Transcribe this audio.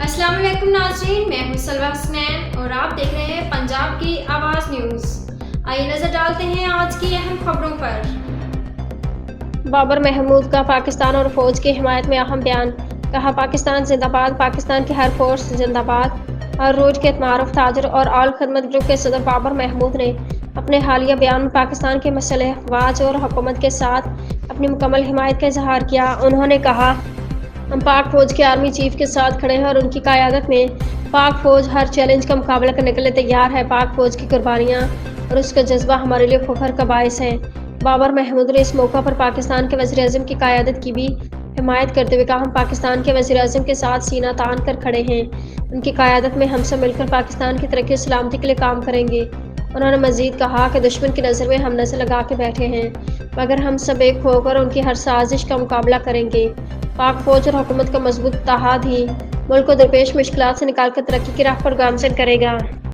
अस्सलाम वालेकुम नाज़रीन, मैं हूं सलवा हसनैन और आप देख रहे हैं पंजाब की आवाज़ न्यूज़। आइए नजर डालते हैं आज की अहम खबरों पर। बाबर महमूद का पाकिस्तान और फौज की हिमायत में अहम बयान। कहा, पाकिस्तान जिंदाबाद, पाकिस्तान की हर फोर्स जिंदाबाद। हर रोज के मारूफ ताजर और आल खदमत ग्रुप के सदर बाबर महमूद ने अपने हालिया बयान में पाकिस्तान के मसले अफवाज और हुकूमत के साथ अपनी मुकम्मल हिमायत का इजहार किया। उन्होंने कहा, हम पाक फौज के आर्मी चीफ के साथ खड़े हैं और उनकी क़यादत में पाक फौज हर चैलेंज का मुकाबला करने के लिए तैयार है। पाक फौज की कुर्बानियाँ और उसका जज्बा हमारे लिए फख्र का बायस है। बाबर महमूद ने इस मौका पर पाकिस्तान के वज़ीर-ए-आज़म की क़यादत की भी हिमायत करते हुए कहा, हम पाकिस्तान के वज़ीर-ए-आज़म के साथ सीना तान कर खड़े हैं। उनकी क़यादत में हम सब मिलकर पाकिस्तान की तरक्की और सलामती के लिए काम करेंगे। उन्होंने मज़ीद कहा कि दुश्मन की नज़र में हम नज़र लगा के बैठे हैं, मगर हम सब एक होकर उनकी हर साजिश का मुकाबला करेंगे। पाक फौज और हुकूमत का मजबूत इत्तेहाद ही मुल्क को दरपेश मुश्किलात से निकाल कर तरक्की की राह पर गामजन करेगा।